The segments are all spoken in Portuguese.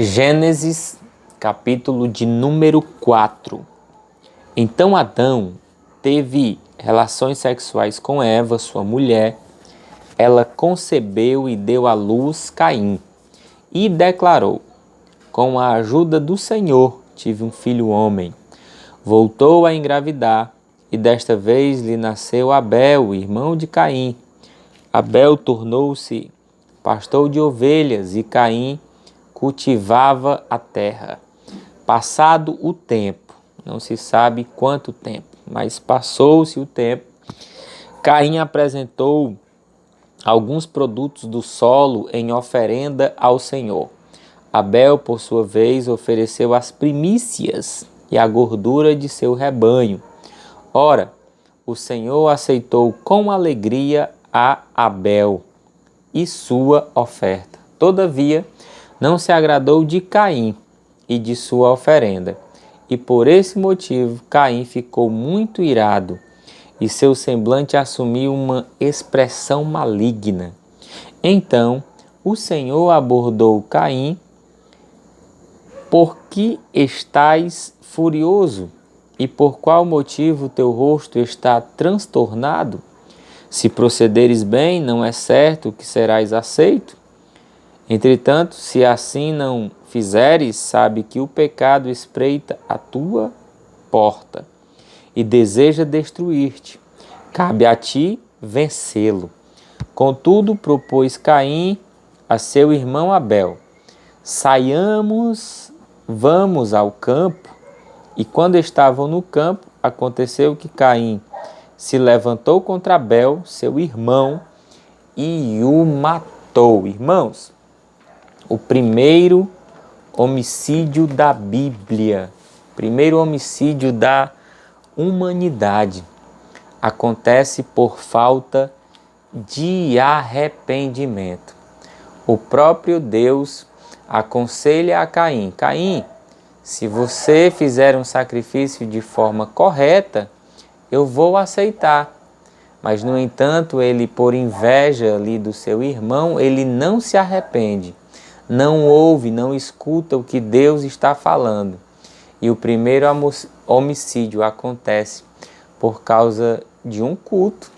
Gênesis, capítulo de número 4. Então Adão teve relações sexuais com Eva, sua mulher. Ela concebeu e deu à luz Caim. E declarou: com a ajuda do Senhor tive um filho homem. Voltou a engravidar e desta vez lhe nasceu Abel, irmão de Caim. Abel tornou-se pastor de ovelhas e Caim cultivava a terra. Passado o tempo, não se sabe quanto tempo, mas passou-se o tempo, Caim apresentou alguns produtos do solo em oferenda ao Senhor. Abel, por sua vez, ofereceu as primícias e a gordura de seu rebanho. Ora, o Senhor aceitou com alegria a Abel e sua oferta. Todavia, não se agradou de Caim e de sua oferenda. E por esse motivo, Caim ficou muito irado e seu semblante assumiu uma expressão maligna. Então, o Senhor abordou Caim: por que estás furioso? E por qual motivo teu rosto está transtornado? Se procederes bem, não é certo que serás aceito? Entretanto, se assim não fizeres, sabe que o pecado espreita a tua porta e deseja destruir-te. Cabe a ti vencê-lo. Contudo, propôs Caim a seu irmão Abel: saiamos, vamos ao campo. E quando estavam no campo, aconteceu que Caim se levantou contra Abel, seu irmão, e o matou. Irmãos, o primeiro homicídio da Bíblia, primeiro homicídio da humanidade, acontece por falta de arrependimento. O próprio Deus aconselha a Caim: Caim, se você fizer um sacrifício de forma correta, eu vou aceitar. Mas, no entanto, ele, por inveja ali do seu irmão, ele não se arrepende. Não ouve, não escuta o que Deus está falando. E o primeiro homicídio acontece por causa de um culto,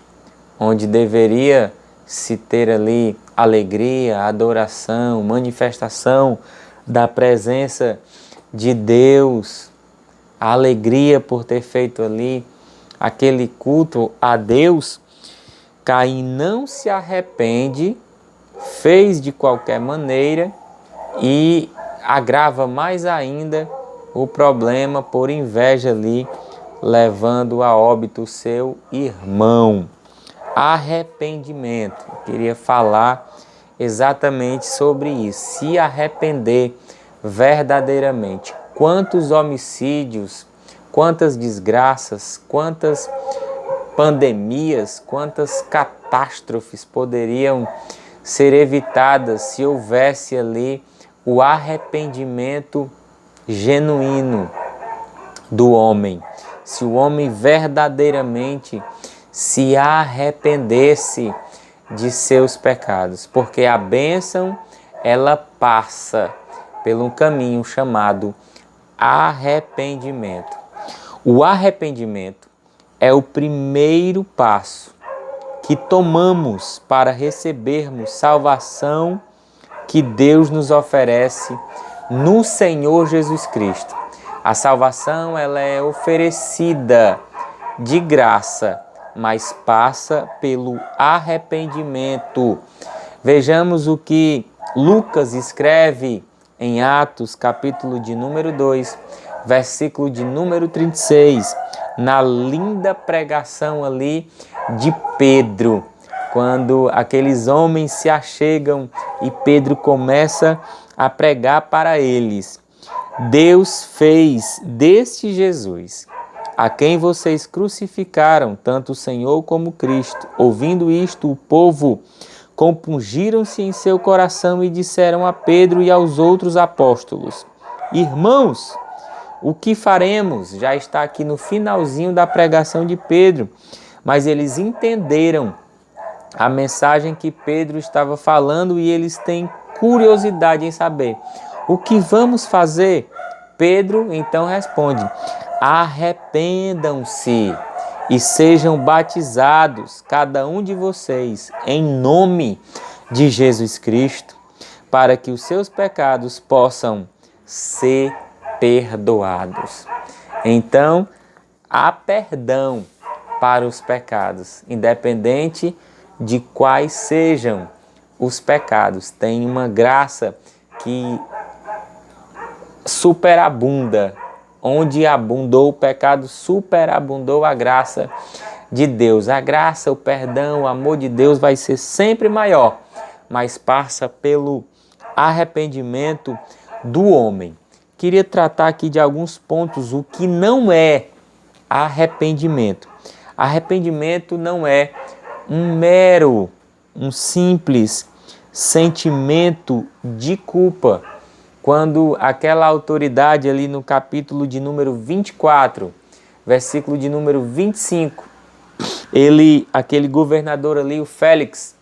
onde deveria se ter ali alegria, adoração, manifestação da presença de Deus, a alegria por ter feito ali aquele culto a Deus. Caim não se arrepende, fez de qualquer maneira e agrava mais ainda o problema por inveja ali, levando a óbito seu irmão. Arrependimento. Eu queria falar exatamente sobre isso. Se arrepender verdadeiramente. Quantos homicídios, quantas desgraças, quantas pandemias, quantas catástrofes poderiam ser evitadas se houvesse ali o arrependimento genuíno do homem. Se o homem verdadeiramente se arrependesse de seus pecados. Porque a bênção, ela passa por um caminho chamado arrependimento. O arrependimento é o primeiro passo que tomamos para recebermos salvação que Deus nos oferece no Senhor Jesus Cristo. A salvação, ela é oferecida de graça, mas passa pelo arrependimento. Vejamos o que Lucas escreve em Atos, capítulo de número 2, versículo de número 36, na linda pregação ali de Pedro, quando aqueles homens se achegam e Pedro começa a pregar para eles: Deus fez deste Jesus, a quem vocês crucificaram, tanto o Senhor como Cristo. Ouvindo isto, o povo compungiram-se em seu coração e disseram a Pedro e aos outros apóstolos: irmãos, o que faremos? Já está aqui no finalzinho da pregação de Pedro, mas eles entenderam a mensagem que Pedro estava falando e eles têm curiosidade em saber: O que vamos fazer? Pedro então responde: arrependam-se e sejam batizados, cada um de vocês, em nome de Jesus Cristo, para que os seus pecados possam ser perdoados. Então, há perdão para os pecados, independente de quais sejam os pecados. Tem uma graça que superabunda. Onde abundou o pecado, superabundou a graça de Deus. A graça, o perdão, o amor de Deus vai ser sempre maior, mas passa pelo arrependimento do homem. Queria tratar aqui de alguns pontos, o que não é arrependimento. Arrependimento não é um simples sentimento de culpa. Quando aquela autoridade ali no capítulo de número 24, versículo de número 25, aquele governador ali, o Félix,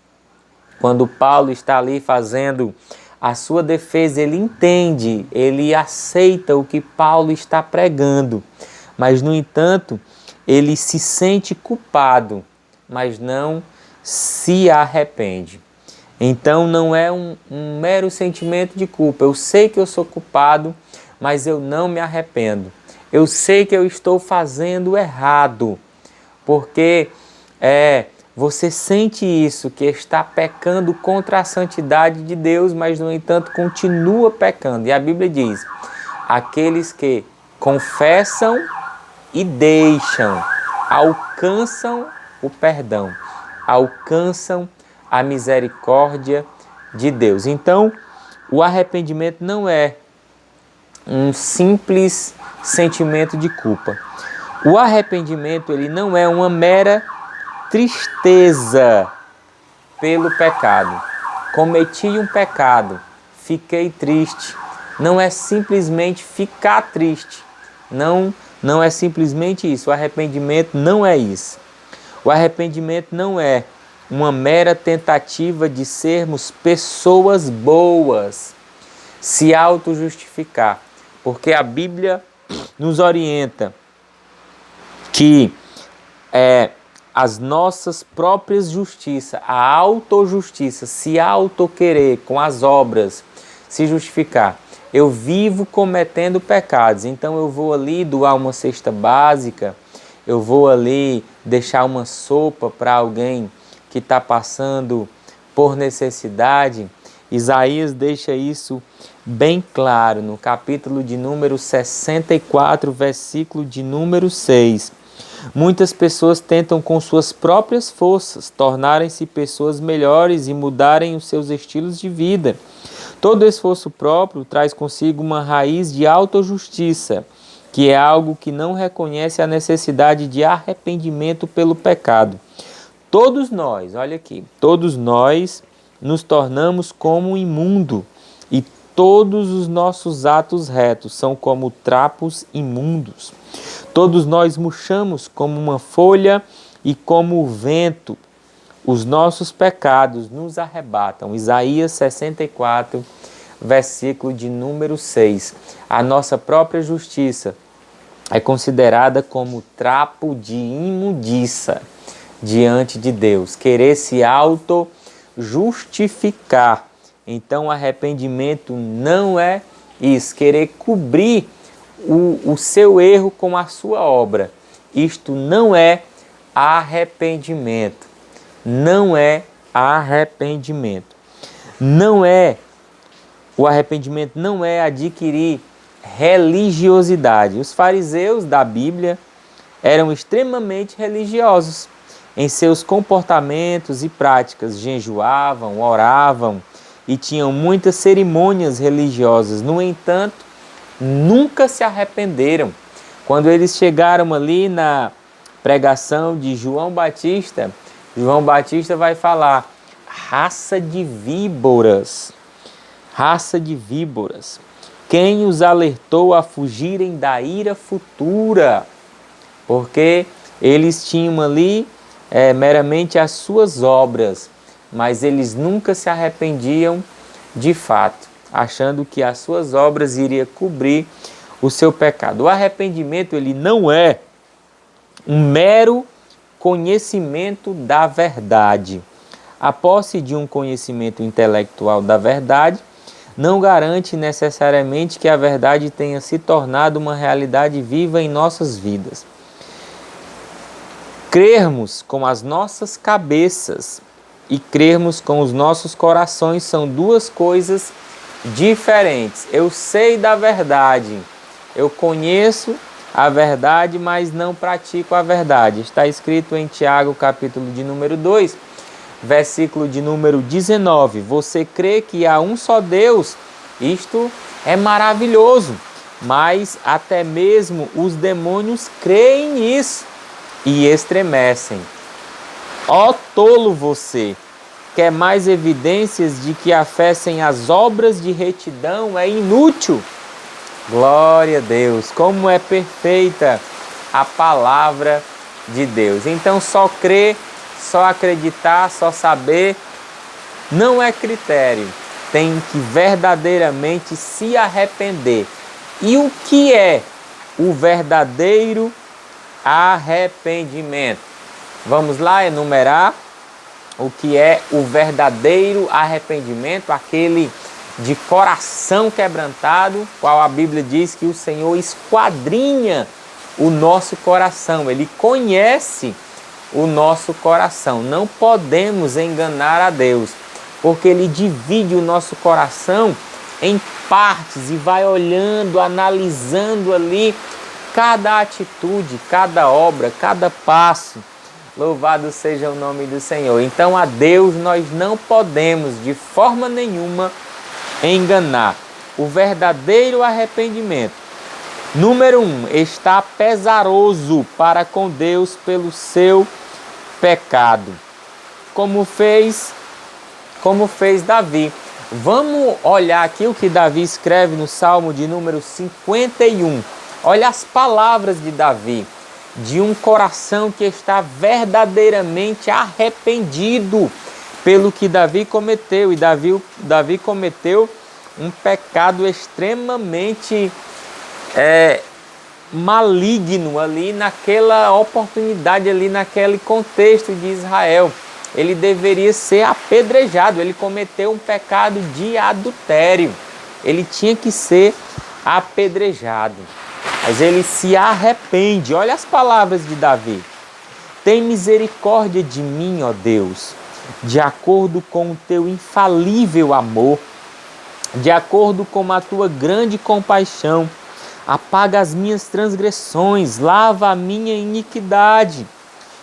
quando Paulo está ali fazendo a sua defesa, ele entende, ele aceita o que Paulo está pregando, mas no entanto, ele se sente culpado, mas não se arrepende. Então não é um mero sentimento de culpa. Eu sei que eu sou culpado, mas eu não me arrependo. Eu sei que eu estou fazendo errado, porque você sente isso, que está pecando contra a santidade de Deus, mas no entanto continua pecando. E a Bíblia diz, aqueles que confessam e deixam, alcançam o perdão, alcançam a misericórdia de Deus. Então, o arrependimento não é um simples sentimento de culpa. O arrependimento, ele não é uma mera tristeza pelo pecado. Cometi um pecado, fiquei triste. Não é simplesmente ficar triste. Não é simplesmente isso. O arrependimento não é isso. O arrependimento não é uma mera tentativa de sermos pessoas boas, se auto-justificar, porque a Bíblia nos orienta que as nossas próprias justiças, a autojustiça, se auto-querer com as obras, se justificar. Eu vivo cometendo pecados, então eu vou ali doar uma cesta básica, eu vou ali deixar uma sopa para alguém que está passando por necessidade. Isaías deixa isso bem claro no capítulo de número 64, versículo de número 6. Muitas pessoas tentam com suas próprias forças tornarem-se pessoas melhores e mudarem os seus estilos de vida. Todo esforço próprio traz consigo uma raiz de autojustiça, que é algo que não reconhece a necessidade de arrependimento pelo pecado. Todos nós, olha aqui, todos nós nos tornamos como um imundo e todos os nossos atos retos são como trapos imundos. Todos nós murchamos como uma folha e como o vento. Os nossos pecados nos arrebatam. Isaías 64, versículo de número 6. A nossa própria justiça é considerada como trapo de imundiça diante de Deus, querer se auto-justificar. Então, arrependimento não é isso, querer cobrir o seu erro com a sua obra. Isto não é arrependimento. Não é arrependimento. O arrependimento não é adquirir religiosidade. Os fariseus da Bíblia eram extremamente religiosos em seus comportamentos e práticas, jejuavam, oravam e tinham muitas cerimônias religiosas. No entanto, nunca se arrependeram. Quando eles chegaram ali na pregação de João Batista vai falar: raça de víboras, quem os alertou a fugirem da ira futura? Porque eles tinham ali meramente as suas obras, mas eles nunca se arrependiam de fato. achando que as suas obras iriam cobrir o seu pecado. O arrependimento, ele não é um mero conhecimento da verdade. A posse de um conhecimento intelectual da verdade não garante necessariamente que a verdade tenha se tornado uma realidade viva em nossas vidas. Crermos com as nossas cabeças e crermos com os nossos corações são duas coisas diferentes. Eu sei da verdade, eu conheço a verdade, mas não pratico a verdade. Está escrito em Tiago, capítulo de número 2, versículo de número 19. Você crê que há um só Deus? Isto é maravilhoso, mas até mesmo os demônios creem nisso e estremecem. Ó tolo você! Quer mais evidências de que a fé sem as obras de retidão é inútil? Glória a Deus! Como é perfeita a palavra de Deus. Então só crer, só acreditar, só saber não é critério. Tem que verdadeiramente se arrepender. E o que é o verdadeiro arrependimento? Vamos lá enumerar o que é o verdadeiro arrependimento, aquele de coração quebrantado, qual a Bíblia diz que o Senhor esquadrinha o nosso coração, Ele conhece o nosso coração. Não podemos enganar a Deus, porque Ele divide o nosso coração em partes e vai olhando, analisando ali cada atitude, cada obra, cada passo. Louvado seja o nome do Senhor. Então a Deus nós não podemos de forma nenhuma enganar. O verdadeiro arrependimento, número 1, está pesaroso para com Deus pelo seu pecado, como fez Davi. Vamos olhar aqui o que Davi escreve no Salmo de número 51. Olha as palavras de Davi, de um coração que está verdadeiramente arrependido pelo que Davi cometeu. E Davi cometeu um pecado extremamente maligno ali naquela oportunidade, ali naquele contexto de Israel. Ele deveria ser apedrejado, ele cometeu um pecado de adultério. Ele tinha que ser apedrejado. Mas ele se arrepende. Olha as palavras de Davi. Tem misericórdia de mim, ó Deus, de acordo com o teu infalível amor, de acordo com a tua grande compaixão. Apaga as minhas transgressões, lava a minha iniquidade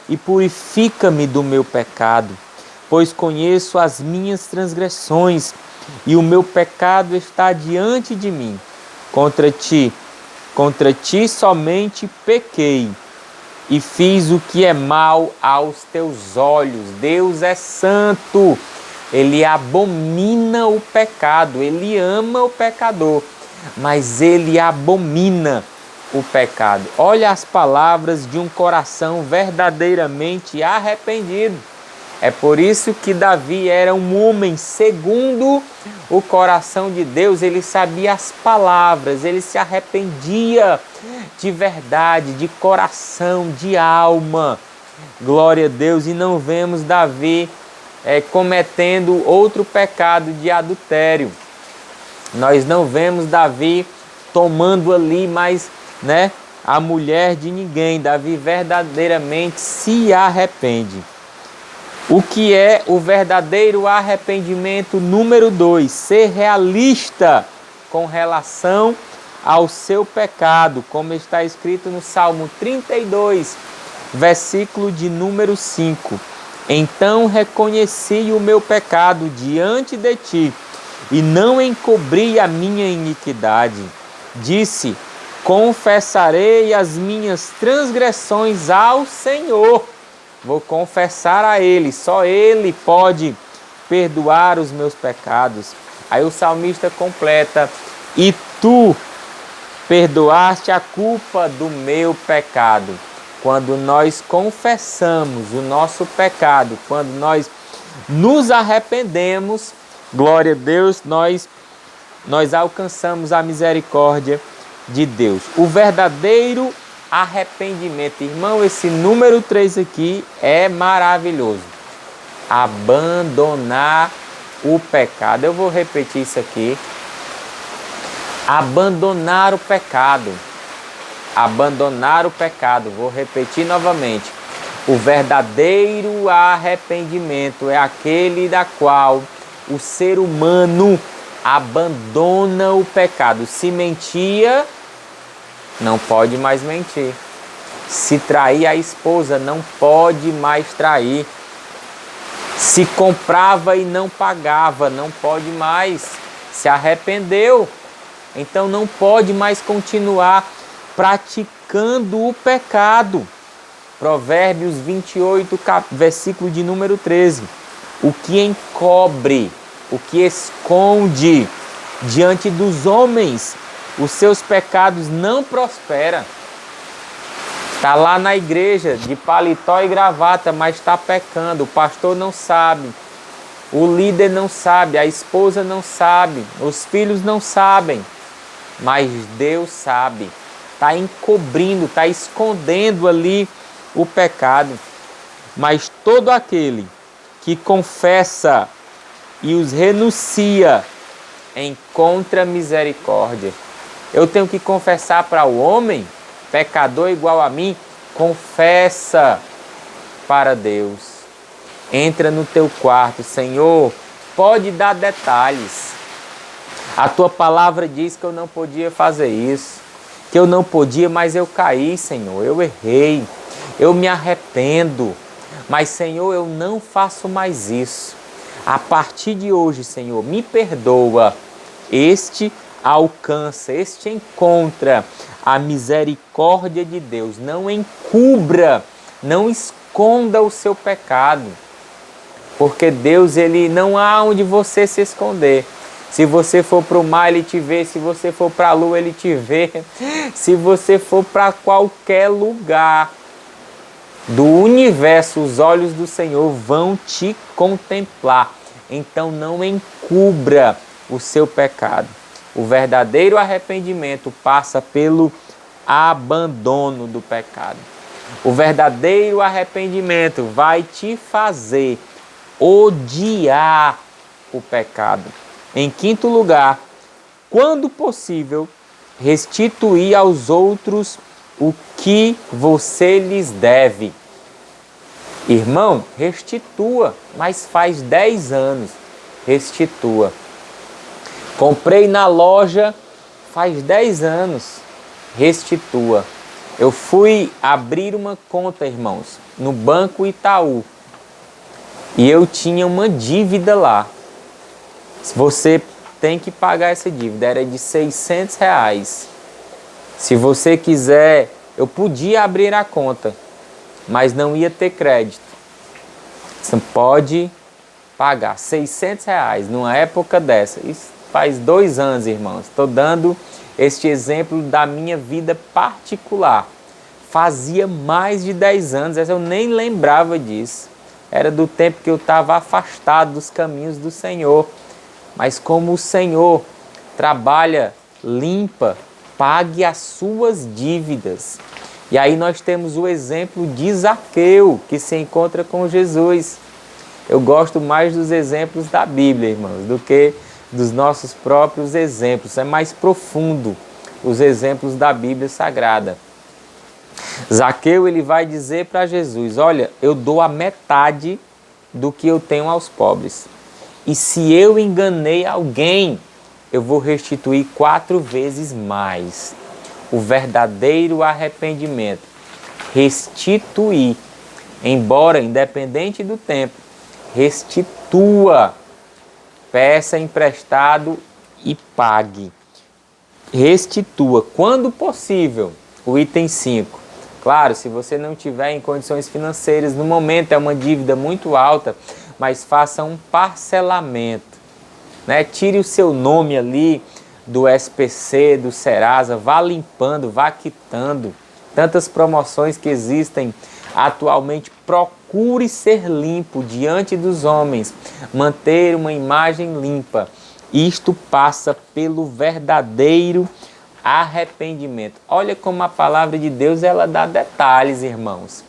e purifica-me do meu pecado, pois conheço as minhas transgressões e o meu pecado está diante de mim. Contra ti somente pequei e fiz o que é mal aos teus olhos. Deus é santo, Ele abomina o pecado, Ele ama o pecador, mas Ele abomina o pecado. Olha as palavras de um coração verdadeiramente arrependido. É por isso que Davi era um homem segundo o coração de Deus. Ele sabia as palavras, ele se arrependia de verdade, de coração, de alma. Glória a Deus. E não vemos Davi cometendo outro pecado de adultério. Nós não vemos Davi tomando ali mais, a mulher de ninguém. Davi verdadeiramente se arrepende. O que é o verdadeiro arrependimento? Número 2, ser realista com relação ao seu pecado, como está escrito no Salmo 32, versículo de número 5. Então reconheci o meu pecado diante de ti e não encobri a minha iniquidade. Disse, confessarei as minhas transgressões ao Senhor. Vou confessar a Ele, só Ele pode perdoar os meus pecados. Aí o salmista completa, e tu perdoaste a culpa do meu pecado. Quando nós confessamos o nosso pecado, quando nós nos arrependemos, glória a Deus, nós nós alcançamos a misericórdia de Deus. O verdadeiro arrependimento. Irmão, esse número 3 aqui é maravilhoso. Abandonar o pecado. Eu vou repetir isso aqui. Abandonar o pecado. Abandonar o pecado. Vou repetir novamente. O verdadeiro arrependimento é aquele da qual o ser humano abandona o pecado. Se mentia, não pode mais mentir. Se trair a esposa, não pode mais trair. Se comprava e não pagava, não pode mais. Se arrependeu, então não pode mais continuar praticando o pecado. Provérbios 28, versículo de número 13. O que encobre, o que esconde diante dos homens, os seus pecados não prospera. Está lá na igreja de paletó e gravata, mas está pecando. O pastor não sabe, o líder não sabe, a esposa não sabe, os filhos não sabem, mas Deus sabe. Está encobrindo, está escondendo ali o pecado. Mas todo aquele que confessa e os renuncia encontra misericórdia. Eu tenho que confessar para o homem, pecador igual a mim, confessa para Deus. Entra no teu quarto, Senhor, pode dar detalhes. A tua palavra diz que eu não podia fazer isso, que eu não podia, mas eu caí, Senhor, eu errei, eu me arrependo, mas, Senhor, eu não faço mais isso. A partir de hoje, Senhor, me perdoa. Este alcança, este encontra a misericórdia de Deus. Não encubra, não esconda o seu pecado, porque Deus, ele não há onde você se esconder. Se você for para o mar, ele te vê. Se você for para a lua, ele te vê. Se você for para qualquer lugar do universo, os olhos do Senhor vão te contemplar. Então não encubra o seu pecado. O verdadeiro arrependimento passa pelo abandono do pecado. O verdadeiro arrependimento vai te fazer odiar o pecado. Em quinto lugar, quando possível, restituir aos outros o que você lhes deve. Irmão, restitua, mas faz 10 anos, restitua. Comprei na loja faz 10 anos, restitua. Eu fui abrir uma conta, irmãos, no Banco Itaú, e eu tinha uma dívida lá. Você tem que pagar essa dívida, era de R$600. Se você quiser, eu podia abrir a conta, mas não ia ter crédito. Você pode pagar R$600 numa época dessa. Isso faz 2 anos, irmãos. Estou dando este exemplo da minha vida particular. Fazia mais de 10 anos, eu nem lembrava disso. Era do tempo que eu estava afastado dos caminhos do Senhor. Mas como o Senhor trabalha, limpa, pague as suas dívidas. E aí nós temos o exemplo de Zaqueu, que se encontra com Jesus. Eu gosto mais dos exemplos da Bíblia, irmãos, do que dos nossos próprios exemplos. É mais profundo os exemplos da Bíblia Sagrada. Zaqueu, ele vai dizer para Jesus: olha, eu dou a metade do que eu tenho aos pobres. E se eu enganei alguém, eu vou restituir 4 vezes mais. O verdadeiro arrependimento, restituir, embora independente do tempo, restitua, peça emprestado e pague. Restitua, quando possível, o item 5. Claro, se você não tiver em condições financeiras, no momento é uma dívida muito alta, mas faça um parcelamento, né? Tire o seu nome ali do SPC, do Serasa, vá limpando, vá quitando. Tantas promoções que existem atualmente, procure ser limpo diante dos homens, manter uma imagem limpa. Isto passa pelo verdadeiro arrependimento. Olha como a palavra de Deus, ela dá detalhes, irmãos.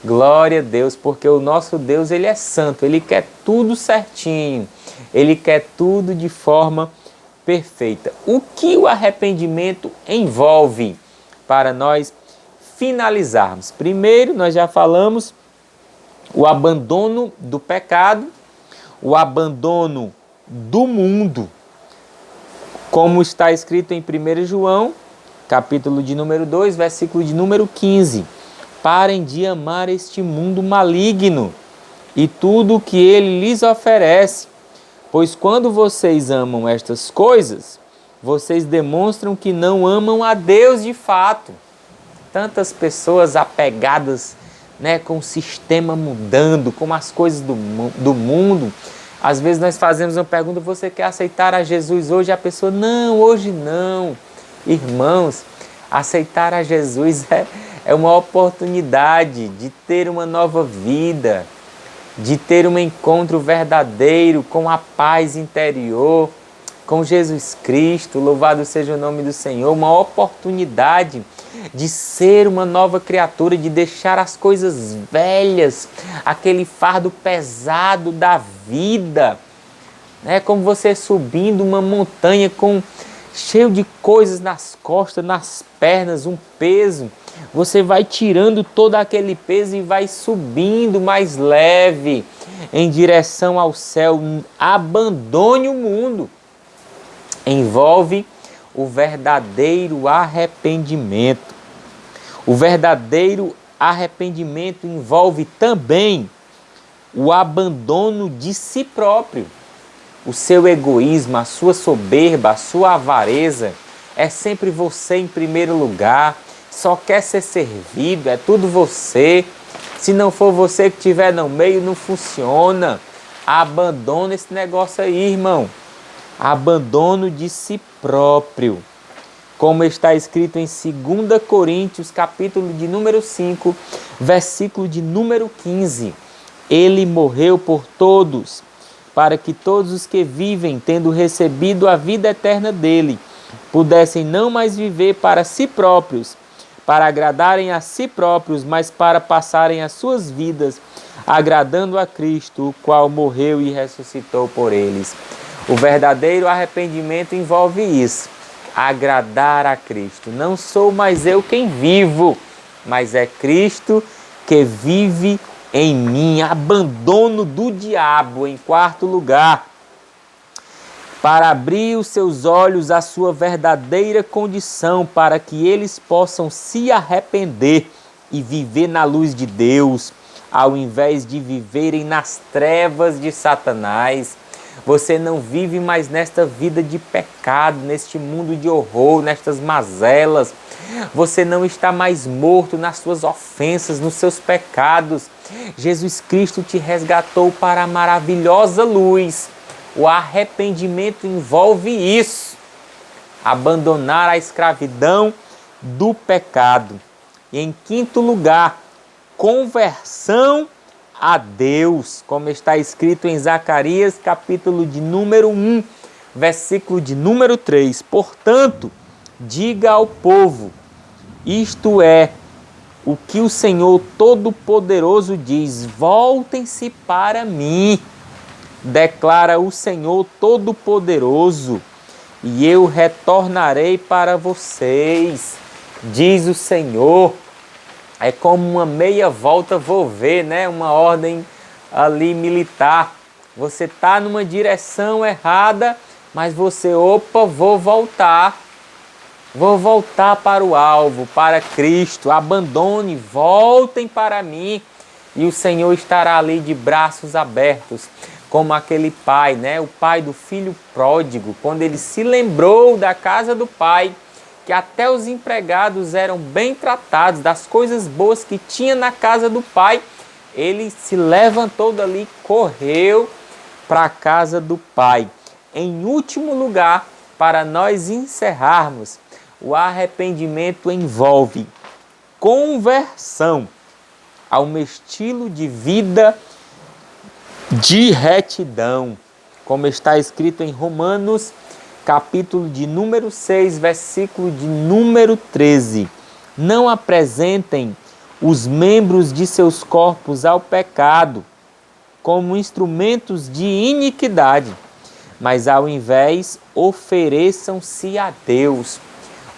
Glória a Deus, porque o nosso Deus, ele é santo, ele quer tudo certinho, ele quer tudo de forma perfeita. O que o arrependimento envolve para nós finalizarmos? Primeiro, nós já falamos o abandono do pecado, o abandono do mundo, como está escrito em 1 João, capítulo de número 2, versículo de número 15. Parem de amar este mundo maligno e tudo o que ele lhes oferece, pois quando vocês amam estas coisas, vocês demonstram que não amam a Deus de fato. Tantas pessoas apegadas, com o sistema mudando, com as coisas do mundo. Às vezes nós fazemos uma pergunta: você quer aceitar a Jesus hoje? A pessoa: não, hoje não. Irmãos, aceitar a Jesus é uma oportunidade de ter uma nova vida, de ter um encontro verdadeiro com a paz interior, com Jesus Cristo. Louvado seja o nome do Senhor. Uma oportunidade de ser uma nova criatura, de deixar as coisas velhas, aquele fardo pesado da vida. É como você subindo uma montanha cheio de coisas nas costas, nas pernas, um peso. Você vai tirando todo aquele peso e vai subindo mais leve em direção ao céu. Abandone o mundo. Envolve o verdadeiro arrependimento. O verdadeiro arrependimento envolve também o abandono de si próprio. O seu egoísmo, a sua soberba, a sua avareza, é sempre você em primeiro lugar, só quer ser servido, é tudo você. Se não for você que estiver no meio, não funciona. Abandona esse negócio aí, irmão. Abandono de si próprio. Como está escrito em 2 Coríntios, capítulo de número 5, versículo de número 15. Ele morreu por todos, para que todos os que vivem, tendo recebido a vida eterna dele, pudessem não mais viver para si próprios, para agradarem a si próprios, mas para passarem as suas vidas agradando a Cristo, o qual morreu e ressuscitou por eles. O verdadeiro arrependimento envolve isso, agradar a Cristo. Não sou mais eu quem vivo, mas é Cristo que vive em mim. Abandono do diabo. Em quarto lugar, para abrir os seus olhos à sua verdadeira condição, para que eles possam se arrepender e viver na luz de Deus, ao invés de viverem nas trevas de Satanás. Você não vive mais nesta vida de pecado, neste mundo de horror, nestas mazelas. Você não está mais morto nas suas ofensas, nos seus pecados. Jesus Cristo te resgatou para a maravilhosa luz. O arrependimento envolve isso. Abandonar a escravidão do pecado. E em quinto lugar, conversão a Deus, como está escrito em Zacarias, capítulo de número 1, versículo de número 3. Portanto, diga ao povo, isto é o que o Senhor Todo-Poderoso diz: voltem-se para mim, declara o Senhor Todo-Poderoso, e eu retornarei para vocês, diz o Senhor. É como uma meia volta vou ver, uma ordem ali militar. Você está numa direção errada, mas você, vou voltar para o alvo, para Cristo. Abandone, voltem para mim, e o Senhor estará ali de braços abertos, como aquele pai, o pai do filho pródigo, quando ele se lembrou da casa do pai, que até os empregados eram bem tratados, das coisas boas que tinha na casa do pai, ele se levantou dali, correu para a casa do pai. Em último lugar, para nós encerrarmos, o arrependimento envolve conversão a um estilo de vida de retidão. como está escrito em Romanos, capítulo de número 6, versículo de número 13. Não apresentem os membros de seus corpos ao pecado como instrumentos de iniquidade, mas ao invés ofereçam-se a Deus.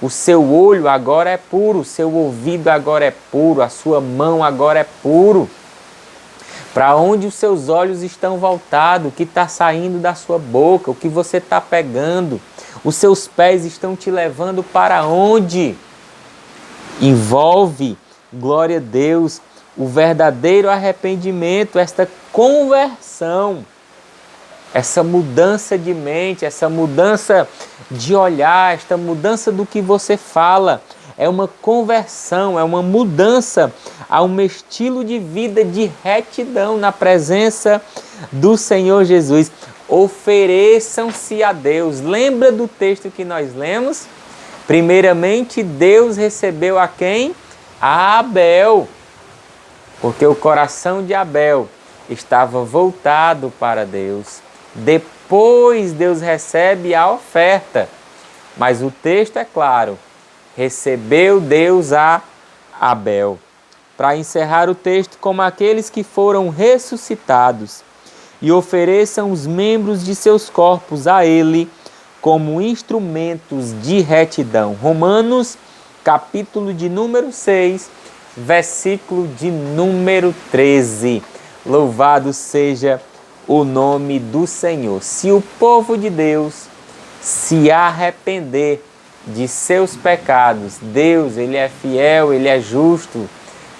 O seu olho agora é puro, o seu ouvido agora é puro, a sua mão agora é puro. Para onde os seus olhos estão voltados, o que está saindo da sua boca, o que você está pegando, os seus pés estão te levando para onde? Envolve, glória a Deus, o verdadeiro arrependimento, esta conversão, essa mudança de mente, essa mudança de olhar, esta mudança do que você fala. É uma conversão, é uma mudança a um estilo de vida de retidão na presença do Senhor Jesus. Ofereçam-se a Deus. Lembra do texto que nós lemos? Primeiramente, Deus recebeu a quem? A Abel. Porque o coração de Abel estava voltado para Deus. Depois Deus recebe a oferta. Mas o texto é claro. Recebeu Deus a Abel. Para encerrar o texto, como aqueles que foram ressuscitados, e ofereçam os membros de seus corpos a Ele como instrumentos de retidão. Romanos, capítulo de número 6, versículo de número 13. Louvado seja o nome do Senhor. Se o povo de Deus se arrepender de seus pecados, Deus, Ele é fiel, Ele é justo.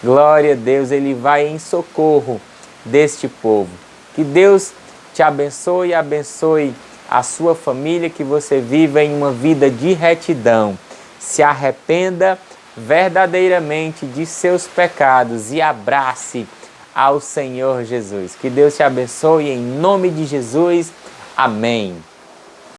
Glória a Deus, Ele vai em socorro deste povo. Que Deus te abençoe e abençoe a sua família, que você viva em uma vida de retidão. Se arrependa verdadeiramente de seus pecados e abrace ao Senhor Jesus. Que Deus te abençoe em nome de Jesus. Amém.